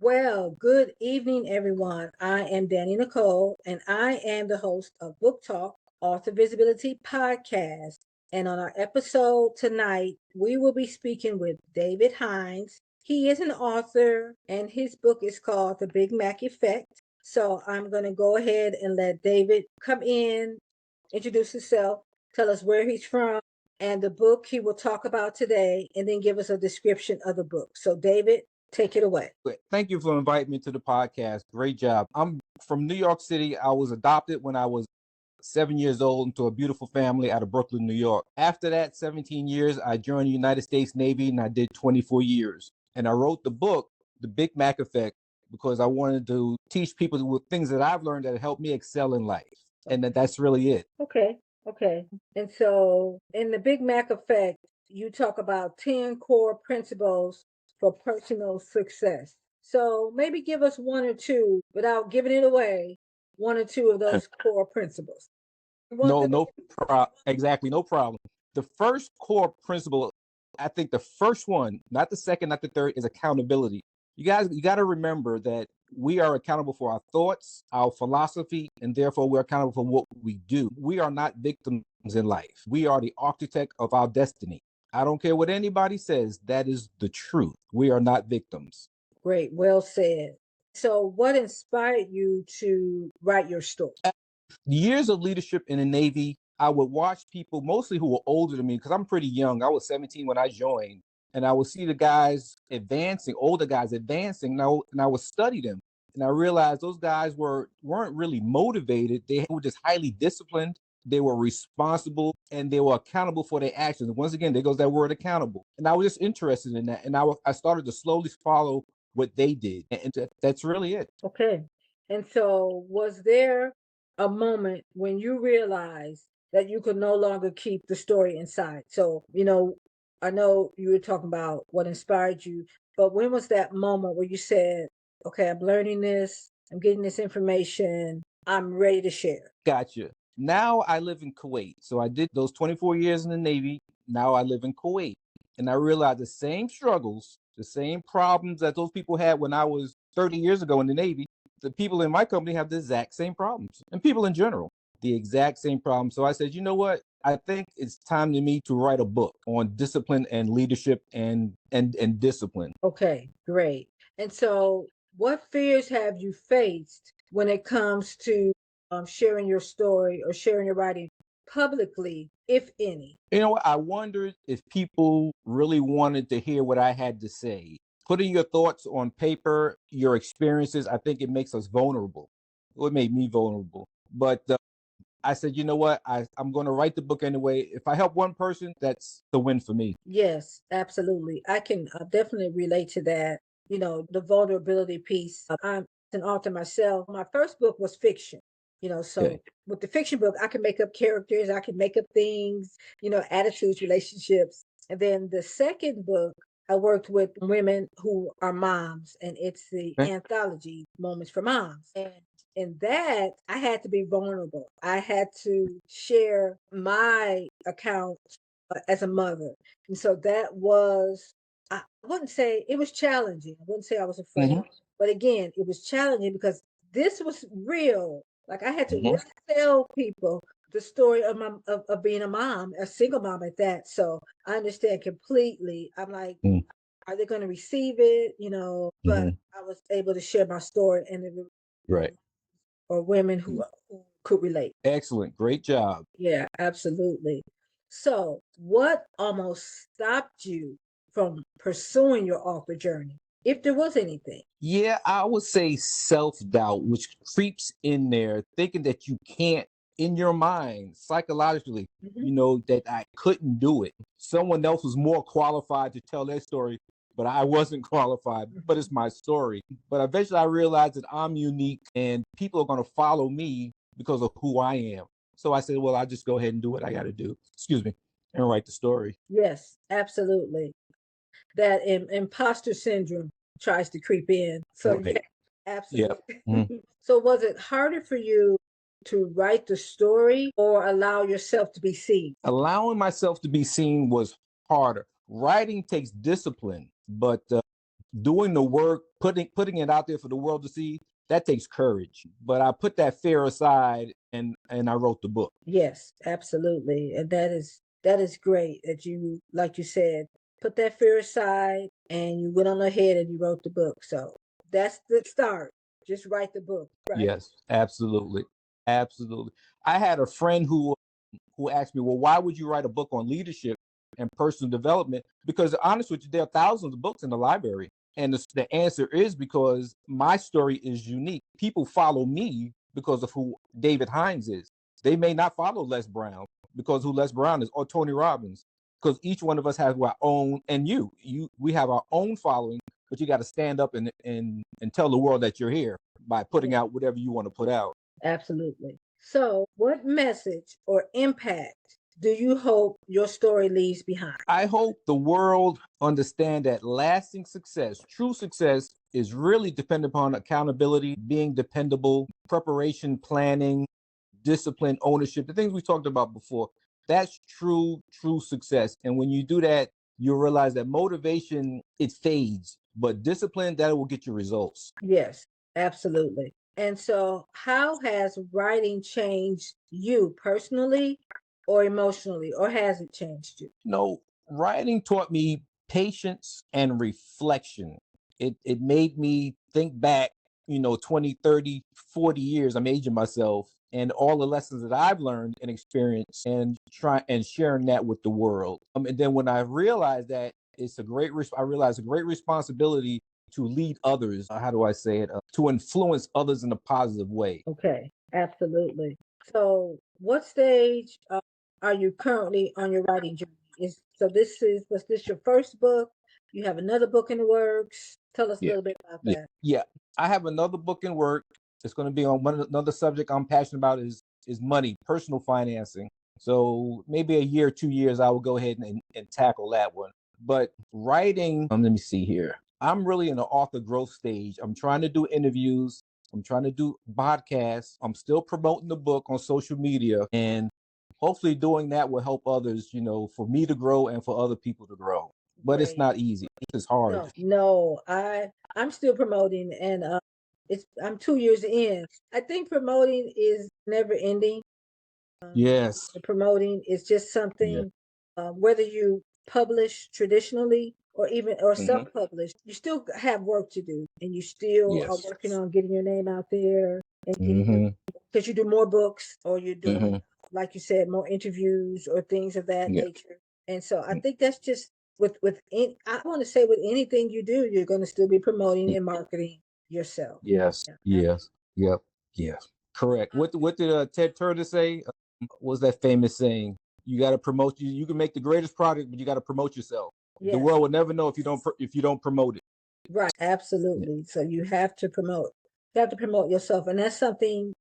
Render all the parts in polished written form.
Well, good evening, everyone. I am Dani Nicole, and I am the host of Book Talk, Author Visibility Podcast. And on our episode tonight, we will be speaking with David Hines. He is an author, and his book is called The Big Mac Effect. So I'm going to go ahead and let David come in, introduce himself, tell us where he's from, and the book he will talk about today, and then give us a description of the book. So, David, take it away. Thank you for inviting me to the podcast. Great job. I'm from New York City. I was adopted when I was 7 years old into a beautiful family out of Brooklyn, New York. After that 17 years, I joined the United States Navy and I did 24 years. And I wrote the book, The Big Mac Effect, because I wanted to teach people with things that I've learned that help me excel in life. And that's really it. Okay. Okay. And so in the Big Mac Effect, you talk about 10 core principles for personal success. So maybe give us one or two without giving it away, one or two of those core principles. Exactly, no problem. The first core principle, I think the first one, not the second, not the third, is accountability. You got to remember that we are accountable for our thoughts, our philosophy, and therefore we're accountable for what we do. We are not victims in life. We are the architect of our destiny. I don't care what anybody says, that is the truth. We are not victims. Great, well said. So, what inspired you to write your story? Years of leadership in the Navy, I would watch people mostly who were older than me because I'm pretty young. I was 17 when I joined, and I would see the guys advancing, older guys advancing, and I would study them. And I realized those guys weren't really motivated. They were just highly disciplined. They were responsible and they were accountable for their actions. Once again, there goes that word accountable. And I was just interested in that. And I started to slowly follow what they did. And that's really it. Okay. And so, was there a moment when you realized that you could no longer keep the story inside? So, I know you were talking about what inspired you, but when was that moment where you said, okay, I'm learning this, I'm getting this information, I'm ready to share? Gotcha. Now I live in Kuwait. So I did those 24 years in the Navy. Now I live in Kuwait. And I realized the same struggles, the same problems that those people had when I was 30 years ago in the Navy, the people in my company have the exact same problems. And people in general, the exact same problems. So I said, you know what? I think it's time to me to write a book on discipline and leadership and discipline. Okay, great. And so, what fears have you faced when it comes to sharing your story or sharing your writing publicly, if any? You know, I wondered if people really wanted to hear what I had to say. Putting your thoughts on paper, your experiences, I think it makes us vulnerable. Well, it made me vulnerable. But I said, you know what? I'm going to write the book anyway. If I help one person, that's the win for me. Yes, absolutely. I can definitely relate to that. The vulnerability piece. I'm an author myself. My first book was fiction. So Okay. with the fiction book, I can make up characters, I can make up things, attitudes, relationships. And then the second book, I worked with women who are moms, and it's the Okay. anthology Moments for Moms. And in that, I had to be vulnerable. I had to share my account as a mother. And so that was, I wouldn't say it was challenging. I wouldn't say I was afraid. Mm-hmm. But again, it was challenging because this was real. Like I had to Mm-hmm. really tell people the story of of being a mom, a single mom at that. So I understand completely. I'm like, are they going to receive it? But Mm-hmm. I was able to share my story, and it, Right. or women who could relate. Excellent. Great job. Yeah, absolutely. So, what almost stopped you from pursuing your author journey, if there was anything? Yeah, I would say self-doubt, which creeps in there, thinking that you can't, in your mind, psychologically, Mhm. that I couldn't do it. Someone else was more qualified to tell their story, but I wasn't qualified, but it's my story. But eventually I realized that I'm unique and people are going to follow me because of who I am. So I said, well, I'll just go ahead and do what I got to do, and write the story. Yes, absolutely. That imposter syndrome tries to creep in. So, yeah, Right. Yeah. Mhm. absolutely. So, was it harder for you to write the story or allow yourself to be seen? Allowing myself to be seen was harder. Writing takes discipline, but doing the work, putting it out there for the world to see, that takes courage. But I put that fear aside and I wrote the book. Yes, absolutely. And that is great that you, like you said, put that fear aside and you went on ahead and you wrote the book. So that's the start. Just write the book, right? Yes, absolutely. Absolutely. I had a friend who asked me, well, why would you write a book on leadership and personal development? Because honest with you, there are thousands of books in the library. And the answer is because my story is unique. People follow me because of who David Hines is. They may not follow Les Brown because who Les Brown is, or Tony Robbins, because each one of us has our own, and we have our own following, but you got to stand up and tell the world that you're here by putting out whatever you want to put out. Absolutely. So, what message or impact do you hope your story leaves behind? I hope the world understand that lasting success, true success, is really dependent upon accountability, being dependable, preparation, planning, discipline, ownership, the things we talked about before. That's true success. And when you do that, you'll realize that motivation, it fades, but discipline, that will get you results. Yes, absolutely. And so, how has writing changed you personally or emotionally, or has it changed you? No, writing taught me patience and reflection. It made me think back, 20, 30, 40 years. I'm aging myself, and all the lessons that I've learned and experienced, and try and sharing that with the world. And then when I realized that I realized a great responsibility to lead others. How do I say it? To influence others in a positive way. Okay, absolutely. So, what stage are you currently on your writing journey? Was this your first book? You have another book in the works. Tell us a Yeah. little bit about Yeah. that. Yeah. I have another book in work. It's going to be on another subject I'm passionate about is money, personal financing. So maybe a year, 2 years, I will go ahead and tackle that one. But writing, let me see here. I'm really in the author growth stage. I'm trying to do interviews. I'm trying to do podcasts. I'm still promoting the book on social media. And hopefully doing that will help others, for me to grow and for other people to grow. But it's Great. not easy. It's hard. No, I'm still promoting, and I'm 2 years in. I think promoting is never ending. Yes. The promoting is just Yeah. something, whether you publish traditionally or even or Hmm. self-publish, you still have work to do, and you still are Yes. working on getting your name out there and getting your, Hmm. because you do more books or you're doing, Hmm. like you said, more interviews or things of that Yeah. nature. And so I think that's just I want to say with anything you do, you're going to still be promoting and marketing yourself. Yes. Yeah. Yes. Yep. Yes. Correct. What did Ted Turner say? What was that famous saying? You got to promote you. You can make the greatest product, but you got to promote yourself. The Yes. world will never know if you don't promote it. Right. Yeah. Absolutely. So you have to promote. You have to promote yourself, and that's something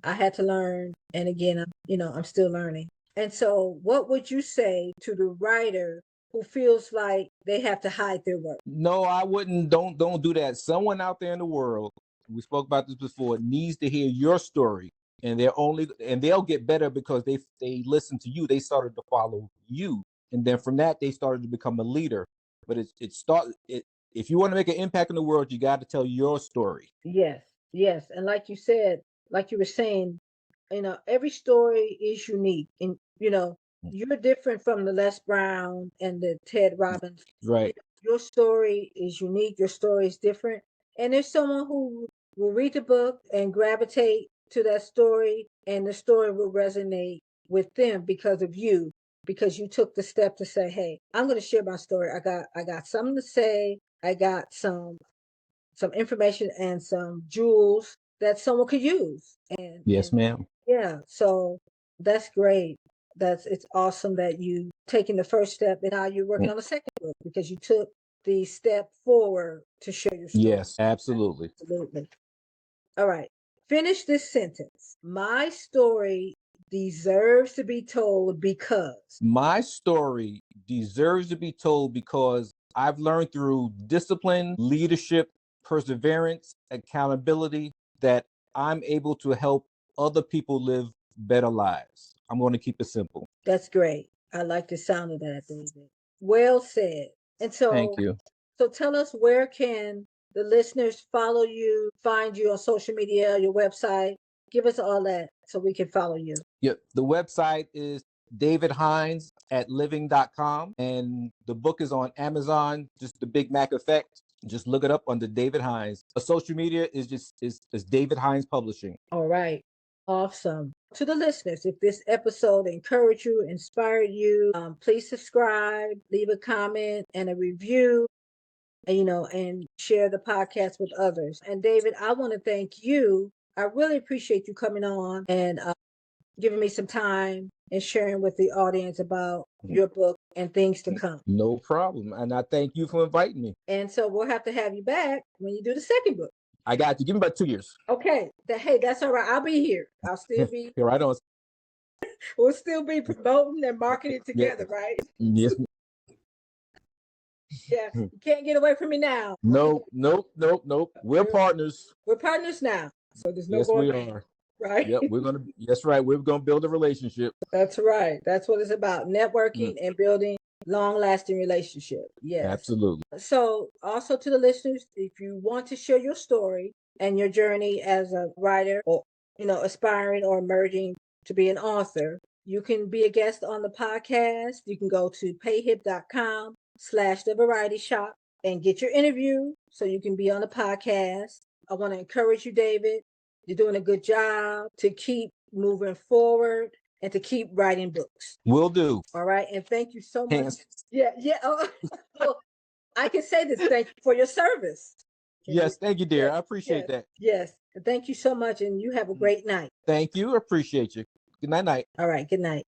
I had to learn. And again, I'm still learning. And so, what would you say to the writer who feels like they have to hide their work? No, I wouldn't. Don't do that. Someone out there in the world, we spoke about this before, needs to hear your story, and they'll get better because they listened to you. They started to follow you, and then from that they started to become a leader. But if you want to make an impact in the world, you got to tell your story. Yes, yes. And like you said, like you were saying, every story is unique. And, you're different from the Les Brown and the Ted Robbins. Right. Your story is unique. Your story is different. And there's someone who will read the book and gravitate to that story, and the story will resonate with them because of you, because you took the step to say, "Hey, I'm going to share my story. I got something to say. I got some information and some jewels that someone could use." And Yes, ma'am. yeah, so that's great. It's awesome that you taking the first step, and now you're working on the second book because you took the step forward to share your story. Yes, absolutely. Absolutely. All right. Finish this sentence. My story deserves to be told because. My story deserves to be told because I've learned through discipline, leadership, perseverance, accountability that I'm able to help other people live better lives. I'm going to keep it simple. That's great. I like the sound of that, David. Well said. And Thank so you. So tell us, where can the listeners follow you, find you on social media, your website? Give us all that so we can follow you. Yep. The website is David Hines at living.com. And the book is on Amazon, just The Big Mac Effect. Just look it up under David Hines. Social media is David Hines Publishing. All right. Awesome. To the listeners, if this episode encouraged you, inspired you, please subscribe, leave a comment and a review, and share the podcast with others. And David, I want to thank you. I really appreciate you coming on and giving me some time and sharing with the audience about your book and things to come. No problem. And I thank you for inviting me. And so we'll have to have you back when you do the second book. I got you. Give me about 2 years. Okay. Hey, that's all right. I'll be here. I'll still be. You're right on. We'll still be promoting and marketing together, right? Yes. Yeah. You can't get away from me now. Nope. We're partners. We're partners now. So there's no yes, going we back. are. Right? Yep, that's right. We're gonna build a relationship. That's right. That's what it's about. Networking and building long-lasting relationship. Yes. Absolutely. So also to the listeners, if you want to share your story and your journey as a writer or aspiring or emerging to be an author, you can be a guest on the podcast. You can go to payhip.com/the variety shop and get your interview so you can be on the podcast. I want to encourage you, David. You're doing a good job to keep moving forward and to keep writing books. Will do. All right. And thank you so much. Yeah. Oh, I can say this. Thank you for your service. Yes. Thank you, dear. I appreciate that. Yes. Thank you so much. And you have a great night. Thank you. Appreciate you. Good night. All right. Good night.